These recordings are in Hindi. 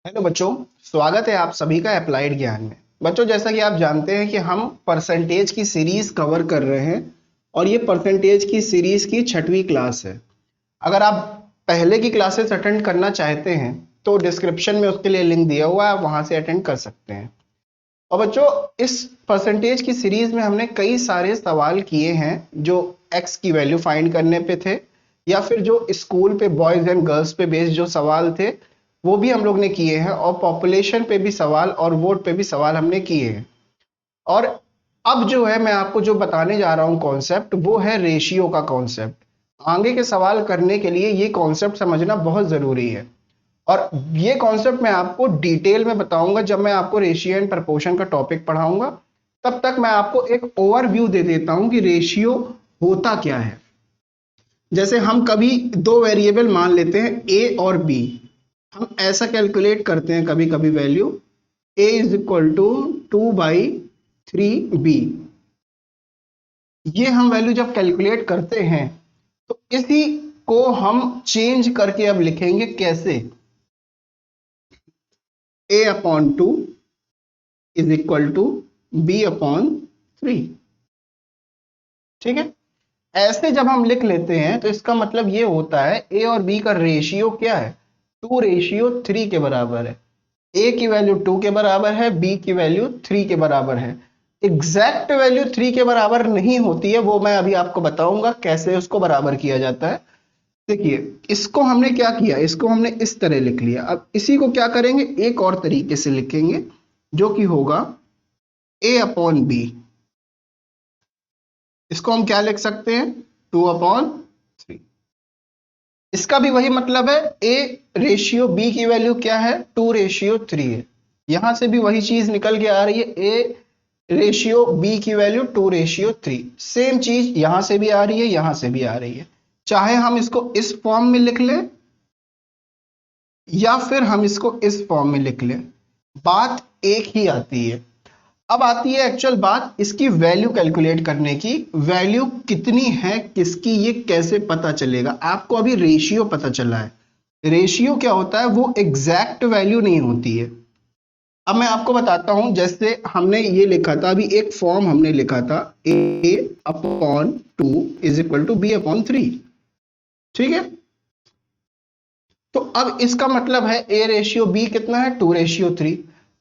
हेलो बच्चों, स्वागत है आप सभी का अप्लाइड ज्ञान में। बच्चों, जैसा कि आप जानते हैं कि हम परसेंटेज की सीरीज कवर कर रहे हैं और ये परसेंटेज की सीरीज की 6वीं क्लास है। अगर आप पहले की क्लासेस अटेंड करना चाहते हैं तो डिस्क्रिप्शन में उसके लिए लिंक दिया हुआ है, आप वहां से अटेंड कर सकते हैं। और बच्चों, इस परसेंटेज की सीरीज में हमने कई सारे सवाल किए हैं जो एक्स की वैल्यू फाइंड करने पे थे, या फिर जो स्कूल पे बॉयज एंड गर्ल्स पे बेस्ड जो सवाल थे वो भी हम लोग ने किए हैं, और पॉपुलेशन पे भी सवाल और वोट पे भी सवाल हमने किए हैं। और अब जो है मैं आपको जो बताने जा रहा हूँ कॉन्सेप्ट, वो है रेशियो का कॉन्सेप्ट। आगे के सवाल करने के लिए ये कॉन्सेप्ट समझना बहुत जरूरी है, और ये कॉन्सेप्ट मैं आपको डिटेल में बताऊंगा जब मैं आपको रेशियो एंड प्रपोर्शन का टॉपिक पढ़ाऊंगा। तब तक मैं आपको एक ओवरव्यू दे देता हूं कि रेशियो होता क्या है। जैसे हम कभी दो वेरिएबल मान लेते हैं ए और बी, हम ऐसा कैलकुलेट करते हैं कभी कभी value A is equal to 2/3 B. ये हम वैल्यू जब कैलकुलेट करते हैं तो इसी को हम चेंज करके अब लिखेंगे कैसे, A upon 2 is equal to B upon 3। ठीक है, ऐसे जब हम लिख लेते हैं तो इसका मतलब ये होता है ए और बी का रेशियो क्या है, 2:3 के बराबर है। ए की वैल्यू 2 के बराबर है, बी की वैल्यू 3 के बराबर है। एग्जैक्ट वैल्यू 3 के बराबर नहीं होती है, वो मैं अभी आपको बताऊंगा कैसे उसको बराबर किया जाता है। देखिए, इसको हमने क्या किया, इसको हमने इस तरह लिख लिया। अब इसी को क्या करेंगे, एक और तरीके से लिखेंगे जो कि होगा ए अपॉन बी। इसको हम क्या लिख सकते हैं, 2/3। इसका भी वही मतलब है, ए रेशियो बी की वैल्यू क्या है, 2:3 है। यहां से भी वही चीज निकल के आ रही है, ए रेशियो बी की वैल्यू 2:3। सेम चीज यहां से भी आ रही है, यहां से भी आ रही है। चाहे हम इसको इस फॉर्म में लिख लें या फिर हम इसको इस फॉर्म में लिख लें, बात एक ही आती है। अब आती है एक्चुअल बात इसकी वैल्यू कैलकुलेट करने की। वैल्यू कितनी है किसकी, ये कैसे पता चलेगा। आपको अभी रेशियो पता चला है, रेशियो क्या होता है, वो एग्जैक्ट वैल्यू नहीं होती है। अब मैं आपको बताता हूं, जैसे हमने ये लिखा था, अभी एक फॉर्म हमने लिखा था, A upon 2 is equal to B upon 3। ठीक है, तो अब इसका मतलब है ए रेशियो बी कितना है, 2:3।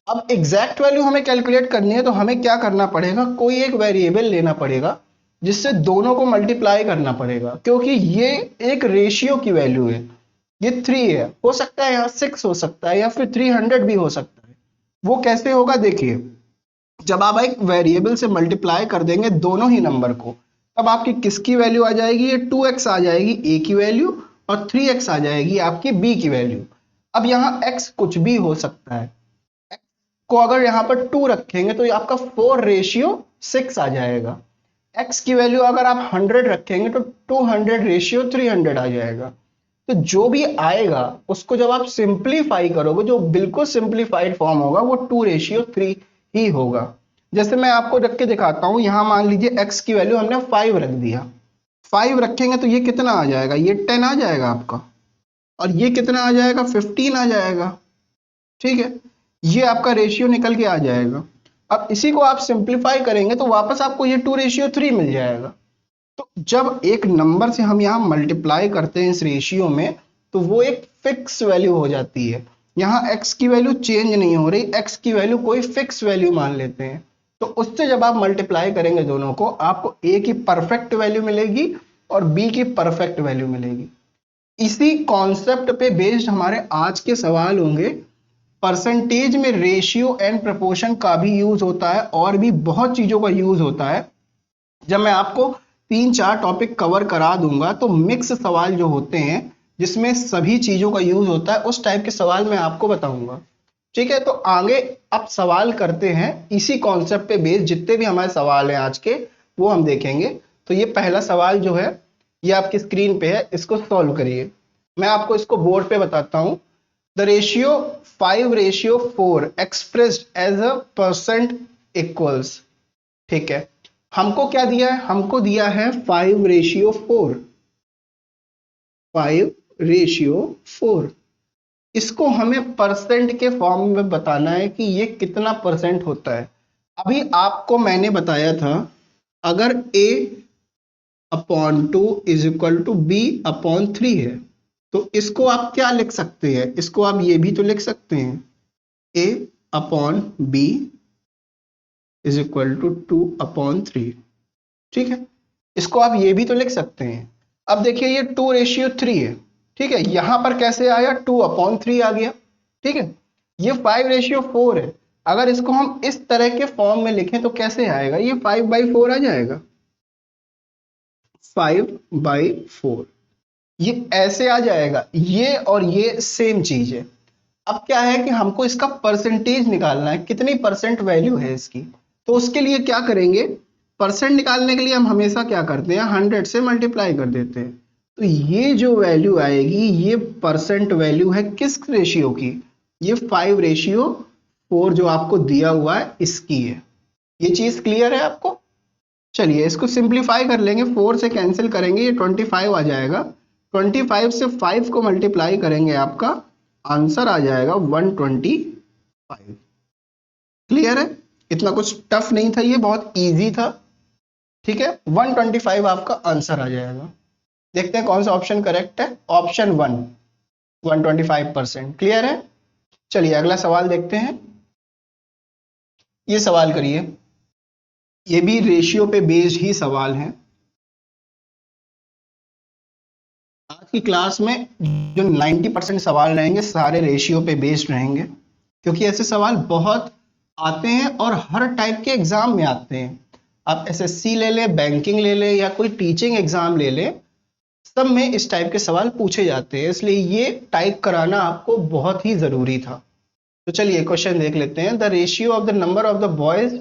अब एग्जैक्ट वैल्यू हमें कैलकुलेट करनी है तो हमें क्या करना पड़ेगा, कोई एक वेरिएबल लेना पड़ेगा जिससे दोनों को मल्टीप्लाई करना पड़ेगा, क्योंकि ये एक रेशियो की वैल्यू है। ये 3 है, हो सकता है यहाँ 6 हो सकता है या फिर 300 भी हो सकता है। वो कैसे होगा, देखिए, जब आप एक वेरिएबल से मल्टीप्लाई कर देंगे दोनों ही नंबर को, तब आपकी किसकी वैल्यू आ जाएगी, ये 2x आ जाएगी ए की वैल्यू, और 3x आ जाएगी आपकी बी की वैल्यू। अब यहाँ x कुछ भी हो सकता है, x को अगर यहाँ पर 2 रखेंगे तो ये आपका 4:6 आ जाएगा। x की वैल्यू अगर आप 100 रखेंगे तो 200:300 आ जाएगा। तो जो भी आएगा उसको जब आप सिंप्लीफाई करोगे, जो बिल्कुल सिंप्लीफाइड फॉर्म होगा वो 2:3 ही होगा। जैसे मैं आपको रख के दिखाता हूं, यहां मान लीजिए x की वैल्यू हमने 5 रख दिया। 5 रखेंगे तो ये कितना आ जाएगा, ये 10 आ जाएगा आपका, और ये कितना आ जाएगा, 15 आ जाएगा। ठीक है, ये आपका रेशियो निकल के आ जाएगा। अब इसी को आप सिंप्लीफाई करेंगे तो वापस आपको ये 2:3 मिल जाएगा। तो जब एक नंबर से हम यहाँ मल्टीप्लाई करते हैं इस रेशियो में, तो वो एक फिक्स वैल्यू हो जाती है। यहाँ x की वैल्यू चेंज नहीं हो रही, x की वैल्यू कोई फिक्स वैल्यू मान लेते हैं। तो उससे जब आप मल्टीप्लाई करेंगे दोनों को, आपको a की परफेक्ट वैल्यू मिलेगी और b की परफेक्ट वैल्यू मिलेगी। इसी कॉन्सेप्ट पे बेस्ड हमारे आज के सवाल होंगे। परसेंटेज में रेशियो एंड प्रपोर्शन का भी यूज होता है और भी बहुत चीजों का यूज होता है। जब मैं आपको 3-4 टॉपिक कवर करा दूंगा तो मिक्स सवाल जो होते हैं जिसमें सभी चीजों का यूज होता है, उस टाइप के सवाल मैं आपको बताऊंगा। ठीक है, तो आगे अब सवाल करते हैं इसी कॉन्सेप्ट पे बेस्ड। जितने भी हमारे सवाल हैं आज के वो हम देखेंगे। तो ये पहला सवाल जो है ये आपकी स्क्रीन पे है, इसको सॉल्व करिए। मैं आपको इसको बोर्ड पे बताता हूं। The ratio 5:4 expressed as a percent equals. ठीक है, हमको क्या दिया है, हमको दिया है 5:4। 5:4 इसको हमें परसेंट के फॉर्म में बताना है कि ये कितना परसेंट होता है। अभी आपको मैंने बताया था अगर a upon 2 is equal to B upon 3 है, तो इसको आप क्या लिख सकते हैं, इसको आप ये भी तो लिख सकते हैं a upon B is equal to 2 upon 3। ठीक है, इसको आप ये भी तो लिख सकते हैं। अब देखिए ये 2:3 है। ठीक है, यहां पर कैसे आया, 2/3 आ गया। ठीक है, ये 5:4 है। अगर इसको हम इस तरह के फॉर्म में लिखें तो कैसे आएगा, ये 5/4 आ जाएगा, 5/4 ये ऐसे आ जाएगा। ये और ये सेम चीज है। अब क्या है कि हमको इसका परसेंटेज निकालना है, कितनी परसेंट वैल्यू है इसकी। तो उसके लिए क्या करेंगे, परसेंट निकालने के लिए हम हमेशा क्या करते हैं, 100 से मल्टीप्लाई कर देते हैं। तो ये जो वैल्यू आएगी ये परसेंट वैल्यू है किस रेशियो की, ये 5:4 जो आपको दिया हुआ है इसकी है। ये चीज क्लियर है आपको। चलिए इसको सिंप्लीफाई कर लेंगे, 4 से कैंसिल करेंगे, ये 25 आ जाएगा। 25 से 5 को मल्टीप्लाई करेंगे, आपका आंसर आ जाएगा 125। क्लियर है, इतना कुछ टफ नहीं था, ये बहुत इजी था। ठीक है, 125 आपका आंसर आ जाएगा। देखते हैं कौन सा ऑप्शन करेक्ट है, ऑप्शन 1 125%। क्लियर है, चलिए अगला सवाल देखते हैं। ये सवाल करिए, ये भी रेशियो पे बेस्ड ही सवाल है। आज की क्लास में जो 90% सवाल रहेंगे सारे रेशियो पे बेस्ड रहेंगे, क्योंकि ऐसे सवाल बहुत आते हैं और हर टाइप के एग्जाम में आते हैं। आप एसएससी ले लें, बैंकिंग ले लें या कोई टीचिंग एग्जाम ले लें, सब में इस टाइप के सवाल पूछे जाते हैं, इसलिए ये टाइप कराना आपको बहुत ही जरूरी था। तो चलिए क्वेश्चन देख लेते हैं। The ratio of the number of the boys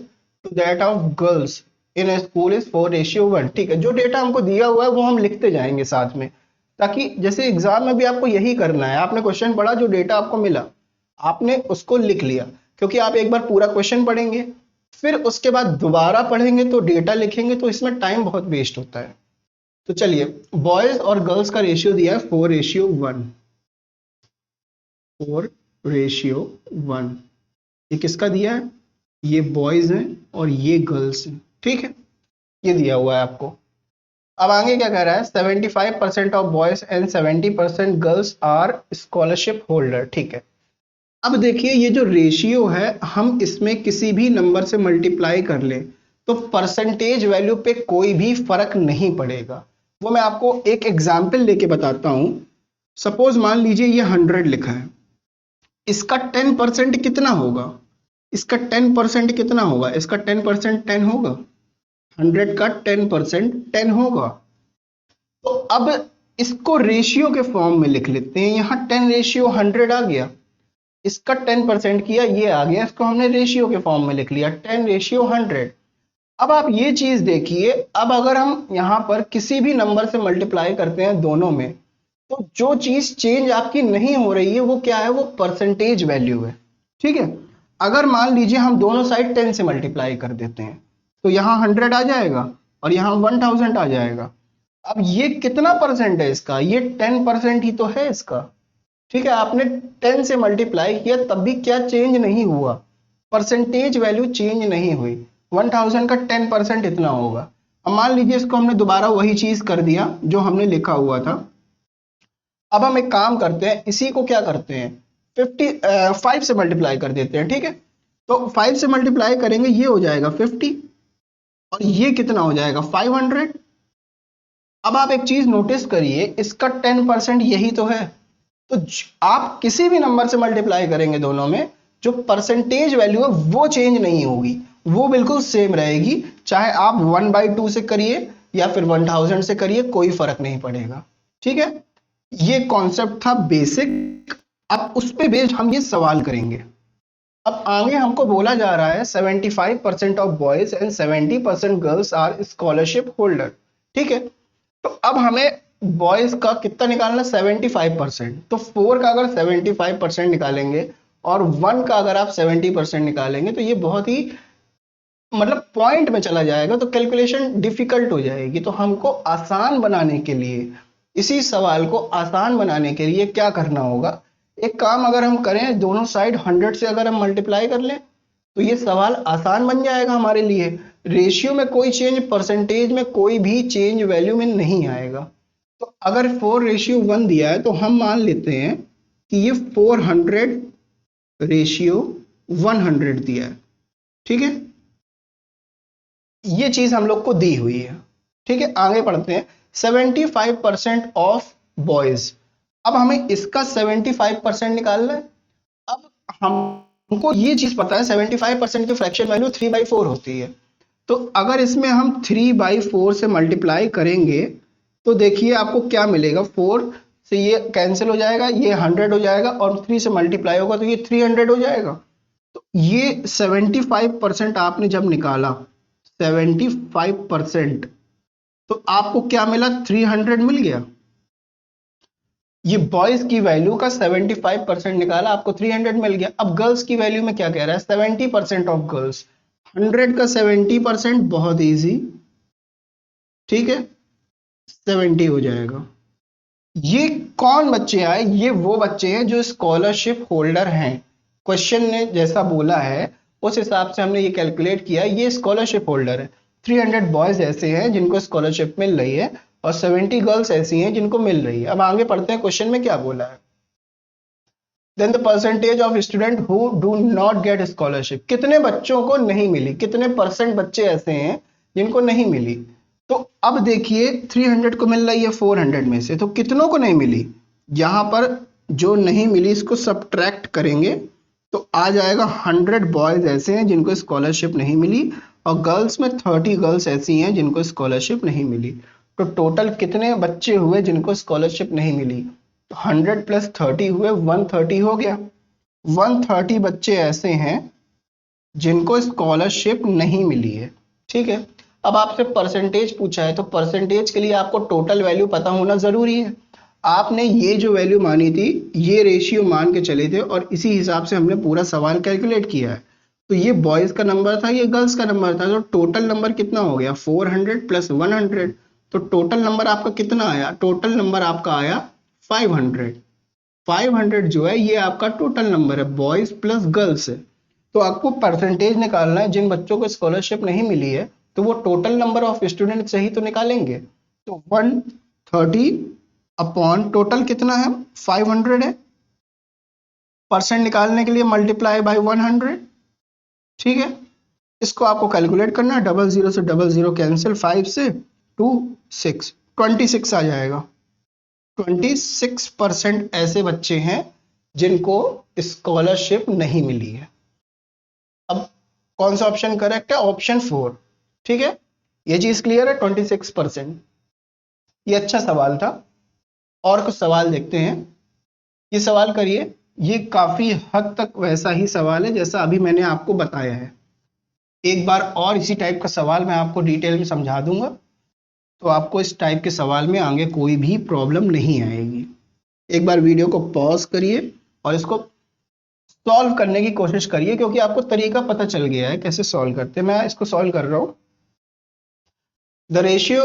to that of girls in a school is 4:1। ठीक है, जो डेटा हमको दिया हुआ है वो हम लिखते जाएंगे साथ में, ताकि जैसे एग्जाम में भी आपको यही करना है। आपने क्वेश्चन पढ़ा, जो डेटा आपको मिला आपने उसको लिख लिया, क्योंकि आप एक बार पूरा क्वेश्चन पढ़ेंगे फिर उसके बाद दोबारा पढ़ेंगे तो डेटा लिखेंगे, तो इसमें टाइम बहुत वेस्ट होता है। तो चलिए, बॉयज और गर्ल्स का रेशियो दिया है 4:1, 4:1। ये किसका दिया है, ये बॉयज हैं और ये गर्ल्स हैं। ठीक है, ये दिया हुआ है आपको। अब आगे क्या कह रहा है, 75% of boys and 70% girls are scholarship holder. ठीक है, अब देखिए ये जो रेशियो है हम इसमें किसी भी नंबर से मल्टीप्लाई कर ले तो परसेंटेज वैल्यू पे कोई भी फर्क नहीं पड़ेगा। वो मैं आपको एक एग्जाम्पल लेके बताता हूं। सपोज मान लीजिए ये 100 लिखा है, इसका 10% कितना होगा, इसका 10% कितना होगा, इसका 10% 10 होगा, 100 का 10% 10 होगा। तो अब इसको रेशियो के फॉर्म में लिख लेते हैं। यहां 10:100 आ गया, इसका 10% किया, ये आ गया, इसको हमने रेशियो के फॉर्म में लिख लिया 10:100। अब आप ये चीज देखिए, अब अगर हम यहां पर किसी भी नंबर से मल्टीप्लाई करते हैं दोनों में, तो जो चीज चेंज आपकी नहीं हो रही है वो क्या है, वो परसेंटेज वैल्यू है। ठीक है, अगर मान लीजिए हम दोनों साइड 10 से मल्टीप्लाई कर देते हैं तो यहां 100 आ जाएगा और यहां 1000 आ जाएगा। अब ये कितना परसेंट है इसका, ये 10% ही तो है इसका। ठीक है, आपने 10 से मल्टीप्लाई किया तब भी क्या चेंज नहीं हुआ, परसेंटेज वैल्यू चेंज नहीं हुई। 1000 का 10% इतना होगा। अब मान लीजिए इसको हमने दोबारा वही चीज कर दिया जो हमने लिखा हुआ था। अब हम एक काम करते हैं, इसी को क्या करते हैं, 5 से मल्टीप्लाई कर देते हैं। ठीक है, तो 5 से मल्टीप्लाई करेंगे, ये हो जाएगा 50 और ये कितना हो जाएगा 500। अब आप एक चीज नोटिस करिए, इसका 10% यही तो है। तो आप किसी भी नंबर से मल्टीप्लाई करेंगे दोनों में, जो परसेंटेज वैल्यू है वो चेंज नहीं होगी, वो बिल्कुल सेम रहेगी। चाहे आप 1/2 से करिए या फिर 1000 से करिए, कोई फर्क नहीं पड़ेगा। ठीक है, ये कॉन्सेप्ट था बेसिक। अब उस पे बेस्ड हम ये सवाल करेंगे। अब आगे हमको बोला जा रहा है 75% of boys and 70% girls are scholarship holder. ठीक है, तो अब हमें बॉयज का कितना निकालना, 75%। तो 4 का अगर 75% निकालेंगे और 1 का अगर आप 70% निकालेंगे तो ये बहुत ही मतलब पॉइंट में चला जाएगा, तो कैलकुलेशन डिफिकल्ट हो जाएगी। तो हमको आसान बनाने के लिए, इसी सवाल को आसान बनाने के लिए क्या करना होगा, एक काम अगर हम करें, दोनों साइड 100 से अगर हम मल्टीप्लाई कर लें तो ये सवाल आसान बन जाएगा हमारे लिए। रेशियो में कोई चेंज, परसेंटेज में कोई भी चेंज वैल्यू में नहीं आएगा। तो अगर 4:1 दिया है तो हम मान लेते हैं कि ये 400:100 दिया है। ठीक है, ये चीज हम लोग को दी हुई है। ठीक है, आगे पढ़ते हैं। 75% ऑफ बॉयज, अब हमें इसका 75% निकालना है। अब हमको ये चीज पता है 75% की फ्रैक्शन वैल्यू 3/4 होती है। तो अगर इसमें हम 3/4 से मल्टीप्लाई करेंगे तो देखिए आपको क्या मिलेगा। 4 से ये कैंसिल हो जाएगा, ये 100 हो जाएगा, और 3 से मल्टीप्लाई होगा तो ये 300 हो जाएगा। तो ये 75% आपने जब निकाला 75%, तो आपको क्या मिला, 300 मिल गया। ये बॉयज की वैल्यू का 75% निकाला, आपको 300 मिल गया। अब गर्ल्स की वैल्यू में क्या कह रहा है, 70% ऑफ गर्ल्स। 100 का 70% बहुत इजी, ठीक है, 70 हो जाएगा। ये कौन बच्चे आए, ये वो बच्चे हैं जो स्कॉलरशिप होल्डर हैं। क्वेश्चन ने जैसा बोला है उस हिसाब से हमने ये कैलकुलेट किया, ये स्कॉलरशिप होल्डर है। 300 बॉयज ऐसे हैं जिनको स्कॉलरशिप मिल रही है और 70 गर्ल्स ऐसी हैं जिनको मिल रही है। अब आगे पढ़ते हैं, क्वेश्चन में क्या बोला है। Then the percentage of student who do not get scholarship, कितने बच्चों को नहीं मिली, कितने परसेंट बच्चे ऐसे हैं जिनको नहीं मिली। तो अब देखिए 300 को मिल रही है 400 में से, तो कितनों को नहीं मिली। यहां पर जो नहीं मिली इसको सब्ट्रैक्ट करेंगे तो आ जाएगा 100 बॉयज ऐसे हैं जिनको स्कॉलरशिप नहीं मिली और गर्ल्स में 30 गर्ल्स ऐसी हैं जिनको स्कॉलरशिप नहीं मिली। तो टोटल कितने बच्चे हुए जिनको स्कॉलरशिप नहीं मिली, 100 प्लस 30 हुए 130 हो गया। 130 बच्चे ऐसे हैं जिनको स्कॉलरशिप नहीं मिली है। ठीक है, अब आपसे परसेंटेज पूछा है तो परसेंटेज के लिए आपको टोटल वैल्यू पता होना जरूरी है। आपने ये जो वैल्यू मानी थी ये रेशियो मान के चले थे और इसी हिसाब से हमने पूरा सवाल कैलकुलेट किया है। तो ये बॉयज का नंबर था, ये गर्ल्स का नंबर था, तो टोटल नंबर कितना हो गया 400 प्लस 100। तो टोटल नंबर आपका कितना आया, टोटल नंबर आपका आया 500। 500 जो है ये आपका टोटल नंबर है, बॉयज प्लस गर्ल्स है। तो आपको परसेंटेज निकालना है, जिन बच्चों को स्कॉलरशिप नहीं मिली है तो वो टोटल नंबर ऑफ स्टूडेंट से ही तो निकालेंगे। तो 130 अपॉन टोटल कितना है 500 है, परसेंट निकालने के लिए मल्टीप्लाई बाय 100। ठीक है, इसको आपको कैलकुलेट करना है, 00 से 00 कैंसिल, 5 से 2 6, 26 आ जाएगा। 26% ऐसे बच्चे हैं जिनको स्कॉलरशिप नहीं मिली है। अब कौन सा ऑप्शन करेक्ट है, ऑप्शन 4। ठीक है, ये चीज क्लियर है, 26%। ये अच्छा सवाल था। और कुछ सवाल देखते हैं, ये सवाल करिए। ये काफी हद तक वैसा ही सवाल है जैसा अभी मैंने आपको बताया है। एक बार और इसी टाइप का सवाल मैं आपको डिटेल में समझा दूंगा, तो आपको इस टाइप के सवाल में आगे कोई भी प्रॉब्लम नहीं आएगी। एक बार वीडियो को पॉज करिए और इसको सॉल्व करने की कोशिश करिए, क्योंकि आपको तरीका पता चल गया है कैसे सॉल्व करते हैं। मैं इसको सॉल्व कर रहा हूं। The ratio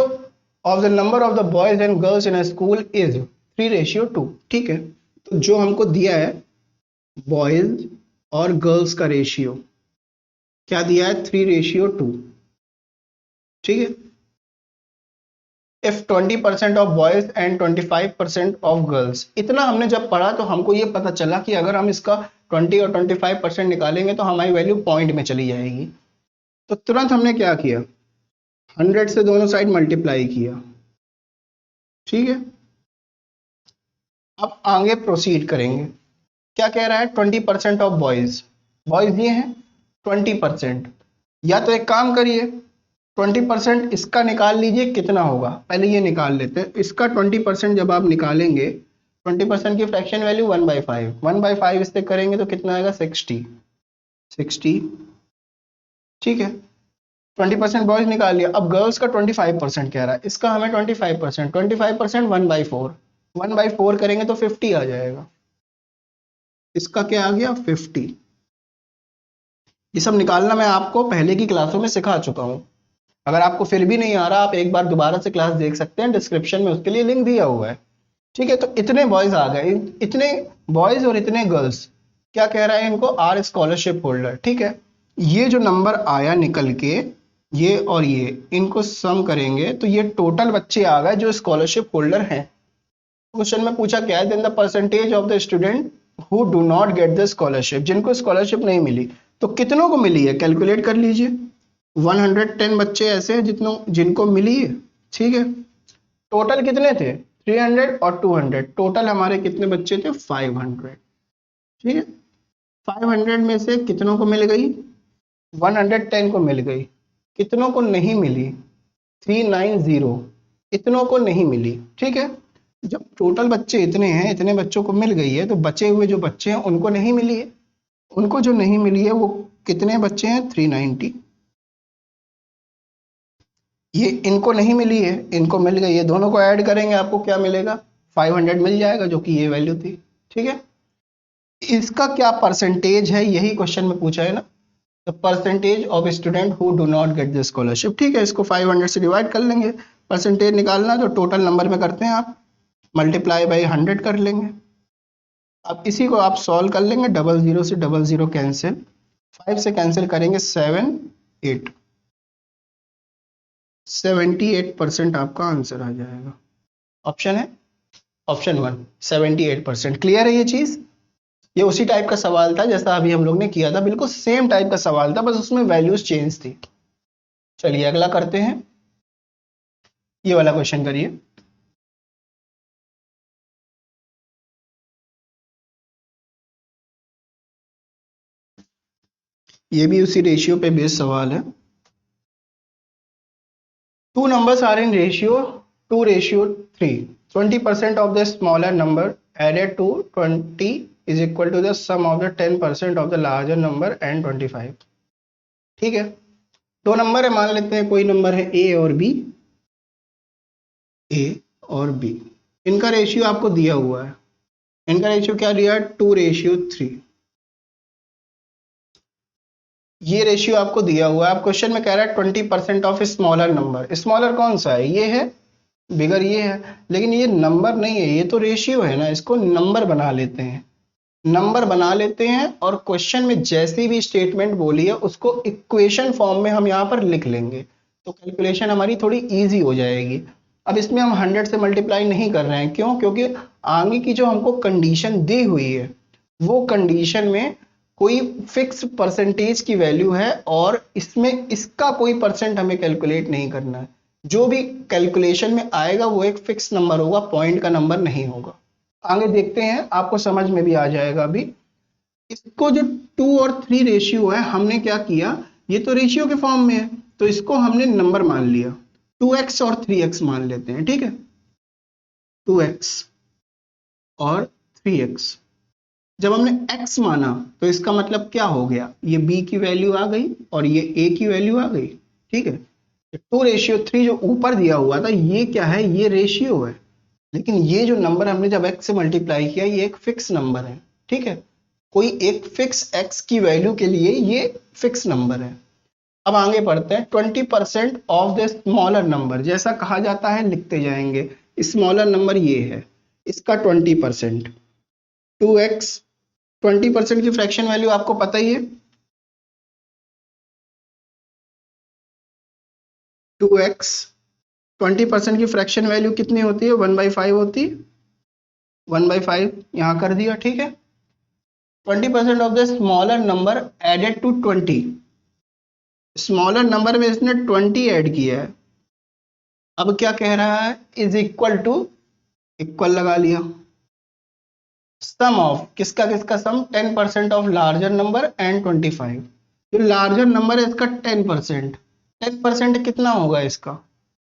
of the number of the boys and girls in a school is 3:2। ठीक है, तो जो हमको दिया है बॉयज और गर्ल्स का रेशियो क्या दिया है, 3:2। ठीक है, if 20% of boys and 25% of girls, इतना हमने जब पढ़ा तो हमको ये पता चला कि अगर हम इसका 20 और 25% निकालेंगे तो हमारी वैल्यू पॉइंट में चली जाएगी। तो तुरंत हमने क्या किया, 100 से दोनों साइड मल्टीप्लाई किया। ठीक है, अब आगे प्रोसीड करेंगे। क्या कह रहा है, 20% ऑफ बॉयज, बॉयज ये हैं 20%। या तो एक काम करिए, 20% इसका निकाल लीजिए, कितना होगा पहले ये निकाल लेते हैं। इसका 20% जब आप निकालेंगे, 20% की फ्रैक्शन वैल्यू 1/5, 1/5 इससे करेंगे तो कितना आएगा 60। ठीक है, 20% बॉयज निकाल लिया। अब गर्ल्स का 25% कह रहा है, इसका हमें 25%, 25% 1/4, 1/4 करेंगे तो 50 आ जाएगा। इसका क्या आ गया 50। ये सब निकालना मैं आपको पहले की क्लासों में सिखा चुका हूं। अगर आपको फिर भी नहीं आ रहा, आप एक बार दोबारा से क्लास देख सकते हैं, डिस्क्रिप्शन में उसके लिए लिंक दिया हुआ है। ठीक है, तो इतने बॉयज आ गए, इतने बॉयज और इतने गर्ल्स, क्या कह रहा है इनको, आर स्कॉलरशिप होल्डर, ठीक है। ये जो नंबर आया निकल के, ये और ये इनको सम करेंगे तो ये टोटल बच्चे आ गए जो स्कॉलरशिप होल्डर हैं। क्वेश्चन में पूछा क्या है, then the percentage of the student who do not get the scholarship, जिनको स्कॉलरशिप नहीं मिली। तो कितनों को मिली है कैलकुलेट कर लीजिए। 110 बच्चे ऐसे हैं जिनको मिली है, ठीक है। टोटल कितने थे, 300 और 200, टोटल हमारे कितने बच्चे थे, 500, ठीक है। 500 में से कितनों को मिल गई, 110 को मिल गई। कितनों को नहीं मिली, 390, इतनों को नहीं मिली, ठीक है। जब टोटल बच्चे इतने हैं, इतने बच्चों को मिल गई है, तो बचे हुए जो बच्चे हैं उनको नहीं मिली है। उनको जो नहीं मिली है वो कितने बच्चे हैं, 390। ये इनको नहीं मिली है, इनको मिल गई है, दोनों को ऐड करेंगे आपको क्या मिलेगा, 500 मिल जाएगा, जो कि ये वैल्यू थी, ठीक है। इसका क्या परसेंटेज है, यही क्वेश्चन में पूछा है ना, the percentage of student who do not get the scholarship, ठीक है। इसको 500 से डिवाइड कर लेंगे, परसेंटेज निकालना तो टोटल नंबर में करते हैं आप, मल्टीप्लाई बाई 100 कर लेंगे। अब इसी को आप सॉल्व कर लेंगे, 00 से 00 कैंसिल, 5 से कैंसिल करेंगे 7 8, 78% आपका आंसर आ जाएगा। ऑप्शन है ऑप्शन 1, 78%। क्लियर है ये चीज, ये उसी टाइप का सवाल था जैसा अभी हम लोग ने किया था, बिल्कुल सेम टाइप का सवाल था, बस उसमें वैल्यूज चेंज थी। चलिए अगला करते हैं, ये वाला क्वेश्चन करिए। ये भी उसी रेशियो पे बेस्ड सवाल है। Two numbers are in ratio 2:3. 20% of the smaller number added to 20 is equal to the sum of the 10% of the larger number and 25. ठीक है, दो नंबर है, मान लेते हैं कोई नंबर है ए और बी, ए और बी, इनका रेशियो आपको दिया हुआ है। इनका रेशियो क्या दिया है, 2:3। ये रेशियो आपको दिया हुआ है। आप क्वेश्चन में कह रहा है 20% ऑफ स्मॉलर नंबर। स्मॉलर कौन सा है, ये है, बिगर ये है, लेकिन ये नंबर नहीं है, ये तो रेशियो है ना, इसको नंबर बना लेते हैं, नंबर बना लेते हैं। और क्वेश्चन में जैसी भी स्टेटमेंट बोली है उसको इक्वेशन फॉर्म में हम यहाँ पर लिख लेंगे, तो कैलकुलेशन हमारी थोड़ी इजी हो जाएगी। अब इसमें हम 100 से मल्टीप्लाई नहीं कर रहे हैं, क्यों, क्योंकि आगे की जो हमको कंडीशन दी हुई है वो कंडीशन में कोई फिक्स परसेंटेज की वैल्यू है, और इसमें इसका कोई परसेंट हमें कैलकुलेट नहीं करना है। जो भी कैलकुलेशन में आएगा वो एक फिक्स नंबर होगा, पॉइंट का नंबर नहीं होगा। आगे देखते हैं, आपको समझ में भी आ जाएगा अभी। इसको जो 2 और 3 रेशियो है, हमने क्या किया, ये तो रेशियो के फॉर्म में है तो इसको हमने नंबर मान लिया, 2x और 3x मान लेते हैं, ठीक है। 2x और 3x, जब हमने x माना तो इसका मतलब क्या हो गया, ये b की वैल्यू आ गई और ये a की वैल्यू आ गई, ठीक है। 2:3 जो ऊपर दिया हुआ था ये क्या है, ये रेशियो है, लेकिन ये जो नंबर हमने जब x से मल्टीप्लाई किया ये एक फिक्स नंबर है, ठीक है। कोई एक फिक्स x की वैल्यू के लिए ये फिक्स नंबर है। अब आगे बढ़ते हैं, 20% ऑफ द स्मॉलर नंबर, जैसा कहा जाता है लिखते जाएंगे। स्मॉलर नंबर ये है, इसका 20%, 2x, 20% की फ्रैक्शन वैल्यू आपको पता ही है, 2x, 20% की फ्रैक्शन वैल्यू कितनी होती है, 1/5 होती है, 1/5 यहां कर दिया, ठीक है। 20% of the smaller number added to 20, smaller number में इसने 20 ऐड किया है। अब क्या कह रहा है, इज इक्वल टू, इक्वल लगा लिया, सम ऑफ, किसका किसका सम, 10% ऑफ लार्जर नंबर एंड 25। जो लार्जर नंबर है इसका 10%, 10% कितना होगा इसका,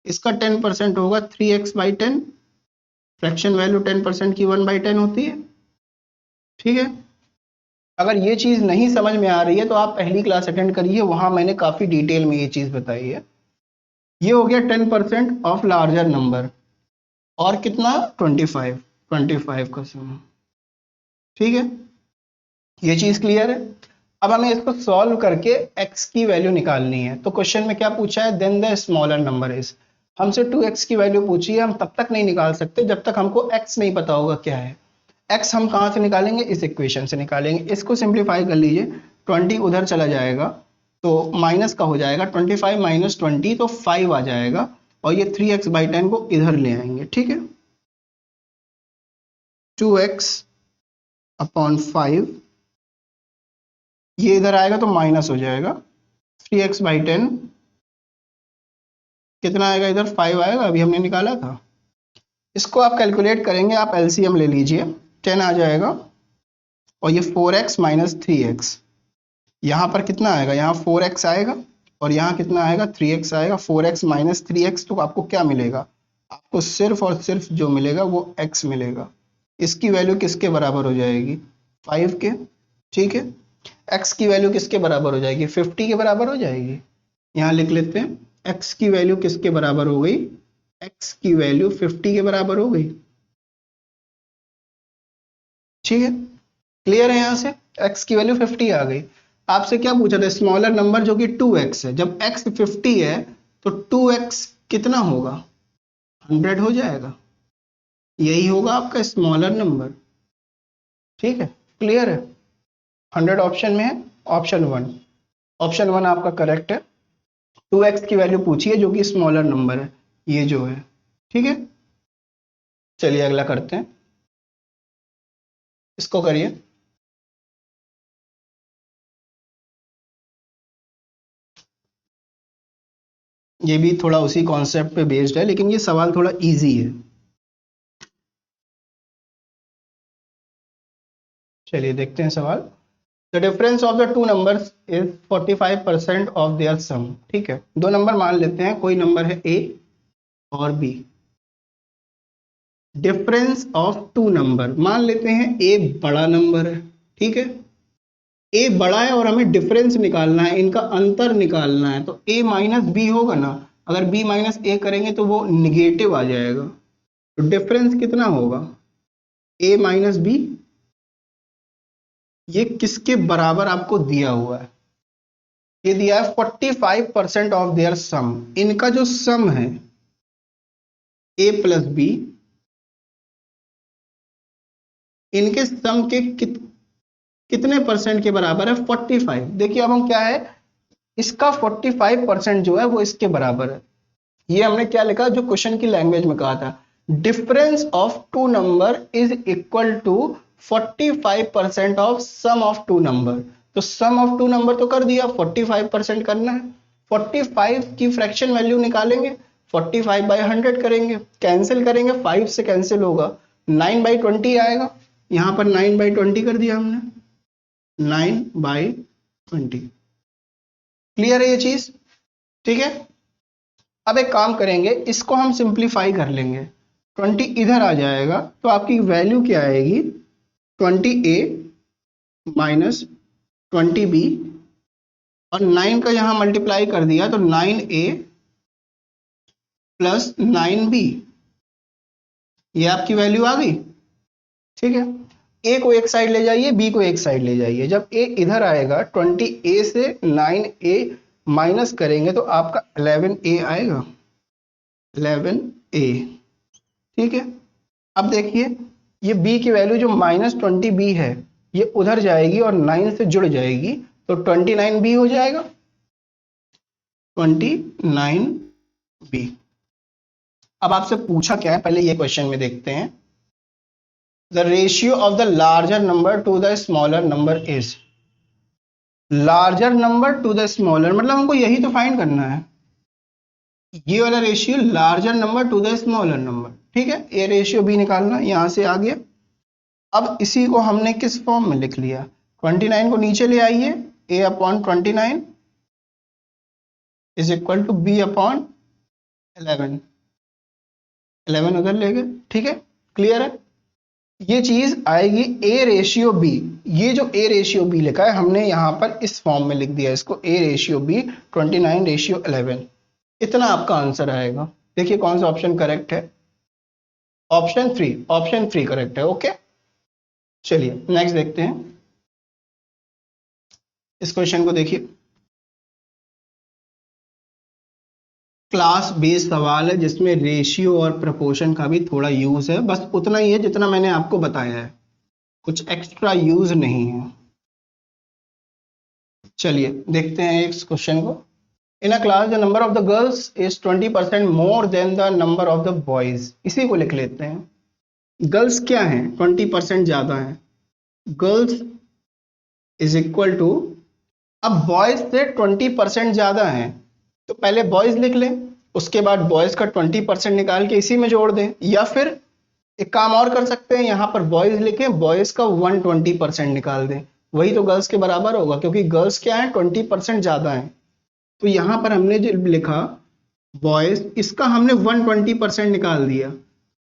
इसका 10% होगा 3x/10, फ्रैक्शन वैल्यू 10% की 1/10 होती है, ठीक है। अगर ये चीज नहीं समझ में आ रही है तो आप पहली क्लास अटेंड करिए, वहां मैंने काफी डिटेल में ये चीज बताई है। ये हो गया 10% ऑफ लार्जर नंबर, और कितना, 25 का सम, ठीक है। ये चीज क्लियर है। अब हमें इसको सॉल्व करके x की वैल्यू निकालनी है। तो क्वेश्चन में क्या पूछा है, then the smaller number is, हमसे 2x की वैल्यू पूछी है, हम तब तक नहीं निकाल सकते जब तक हमको x नहीं पता होगा क्या है। x हम कहाँ से निकालेंगे, इस इक्वेशन से निकालेंगे। इसको सिंप्लीफाई कर लीजिए, 20 उधर चला जाएगा तो माइनस का हो जाएगा, 25 माइनस 20 तो 5 आ जाएगा, और ये 3x/10 को इधर ले आएंगे, ठीक है। 2x/5 ये इधर आएगा तो माइनस हो जाएगा, 3x/10 कितना आएगा, इधर 5 आएगा, अभी हमने निकाला था। इसको आप कैलकुलेट करेंगे, आप एलसीएम ले लीजिए, 10 आ जाएगा, और ये 4x माइनस 3x, यहाँ पर कितना आएगा, यहाँ 4x आएगा, और यहाँ कितना आएगा, 3x आएगा। 4x माइनस 3x तो आपको क्या मिलेगा, आपको सिर्फ और सिर्फ जो मिलेगा वो x मिलेगा। इसकी वैल्यू किसके बराबर हो जाएगी, 5 के, ठीक है। x की वैल्यू किसके बराबर हो जाएगी, 50 के बराबर हो जाएगी। यहाँ लिख लेते हैं, x की वैल्यू किसके बराबर हो गई, x की वैल्यू 50 के बराबर हो गई, ठीक है। क्लियर है, यहाँ से x की वैल्यू 50 आ गई। आपसे क्या पूछा था, स्मॉलर नंबर जो कि 2x है, जब x 50 है तो 2x कितना होगा, 100 हो जाएगा, यही होगा आपका स्मॉलर नंबर, ठीक है। क्लियर है, 100 ऑप्शन में है, ऑप्शन 1, ऑप्शन 1 आपका करेक्ट है। 2x की वैल्यू पूछिए जो कि स्मॉलर नंबर है, ये जो है, ठीक है। चलिए अगला करते हैं, इसको करिए। ये भी थोड़ा उसी कॉन्सेप्ट पे बेस्ड है, लेकिन ये सवाल थोड़ा इजी है। चलिए देखते हैं सवाल। The difference of the two numbers is 45% of their sum, ठीक है। दो नंबर मान लेते हैं, कोई नंबर है a और b। Difference of two number मान लेते हैं, a बड़ा नंबर है, ठीक है। a बड़ा है और हमें डिफरेंस निकालना है, इनका अंतर निकालना है, तो a माइनस बी होगा ना। अगर b माइनस a करेंगे तो वो निगेटिव आ जाएगा, तो डिफरेंस कितना होगा, a माइनस बी। ये किसके बराबर आपको दिया हुआ है, ये दिया है 45% ऑफ देयर सम। इनका जो सम है a प्लस बी, इनके सम के कितने परसेंट के बराबर है, 45। देखिए अब हम क्या है, इसका 45% जो है वो इसके बराबर है। ये हमने क्या लिखा, जो क्वेश्चन की लैंग्वेज में कहा था, difference of two number is equal to 45% of sum of two number. तो सम ऑफ टू नंबर तो कर दिया, 45% करना है। 45 की फ्रैक्शन वैल्यू निकालेंगे, 45/100 करेंगे, कैंसिल करेंगे, 5 से कैंसिल होगा, 9/20 आएगा। यहां पर 9/20 कर दिया हमने, 9/20। क्लियर है ये चीज, ठीक है। अब एक काम करेंगे, इसको हम सिंप्लीफाई कर लेंगे, 20 इधर आ जाएगा तो आपकी वैल्यू क्या आएगी, 20a माइनस 20b, और 9 का यहां मल्टीप्लाई कर दिया तो 9a प्लस 9b, ये आपकी वैल्यू आ गई, ठीक है। a को एक साइड ले जाइए, b को एक साइड ले जाइए। जब a इधर आएगा, 20a से 9a माइनस करेंगे तो आपका 11a आएगा, 11a, ठीक है। अब देखिए, ये b की वैल्यू जो -20b है, ये उधर जाएगी और 9 से जुड़ जाएगी, तो 29b हो जाएगा, 29b। अब आपसे पूछा क्या है, पहले ये क्वेश्चन में देखते हैं। The ratio of the larger number two the smaller number is, larger number two the smaller मतलब हमको यही तो फाइंड करना है, ये वाला ratio larger number two the smaller number, ठीक है। ये रेशियो भी निकालना, यहां से आ गया। अब इसी को हमने किस फॉर्म में लिख लिया, 29 को नीचे ले आइए, a/29 is equal to b/11, 11 उधर ले गए, ठीक है। क्लियर है, ये चीज आएगी a/b। ये जो a/b लिखा है हमने यहां पर इस फॉर्म में लिख दिया, इसको a/b 29/11। इतना आपका आंसर आएगा। देखिए कौन सा ऑप्शन करेक्ट है, ऑप्शन 3, ऑप्शन 3 करेक्ट है, ओके। चलिए नेक्स्ट देखते हैं, इस क्वेश्चन को देखिए। क्लास बेस्ड सवाल है जिसमें रेशियो और प्रपोर्शन का भी थोड़ा यूज है, बस उतना ही है जितना मैंने आपको बताया है। कुछ एक्स्ट्रा यूज नहीं है। चलिए देखते हैं इस क्वेश्चन को। In a class the number of the girls is 20% more than the number of the boys. इसी को लिख लेते हैं। गर्ल्स क्या है, 20% ज्यादा है। गर्ल्स इज इक्वल टू, अब बॉयज से 20% ज्यादा है तो पहले बॉयज लिख लें, उसके बाद बॉयज का 20% निकाल के इसी में जोड़ दें, या फिर एक काम और कर सकते हैं, यहां पर बॉयज लिखें, बॉयज का 120% निकाल दें, वही तो गर्ल्स के बराबर होगा, क्योंकि गर्ल्स क्या है 20% ज्यादा है। तो यहां पर हमने जो लिखा बॉयज, इसका हमने 120% निकाल दिया।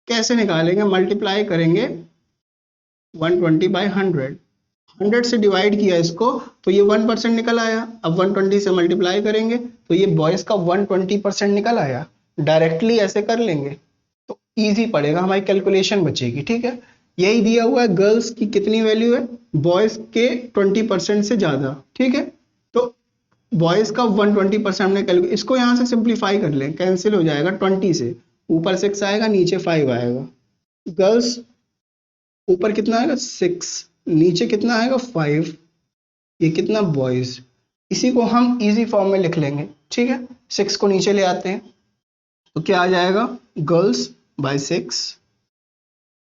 कैसे निकालेंगे, मल्टीप्लाई करेंगे 120/100, 100 से डिवाइड किया इसको तो ये 1% निकल आया। अब 120 से मल्टीप्लाई करेंगे तो ये बॉयज का 120% निकल आया। डायरेक्टली ऐसे कर लेंगे तो इजी पड़ेगा, हमारी कैलकुलेशन बचेगी। ठीक है, यही दिया हुआ है, गर्ल्स की कितनी वैल्यू है, बॉयज के 20% से ज्यादा। ठीक है, तो बॉयज का 120% हमने कैलकुलेट, इसको यहां से सिंप्लीफाई कर लें, कैंसिल हो जाएगा 20 से, ऊपर 6 आएगा नीचे 5 आएगा। गर्ल्स ऊपर कितना आएगा 6, नीचे कितना आएगा 5, ये कितना बॉयज। इसी को हम इजी फॉर्म में लिख लेंगे। ठीक है, 6 को नीचे ले आते हैं तो क्या आ जाएगा, गर्ल्स बाय 6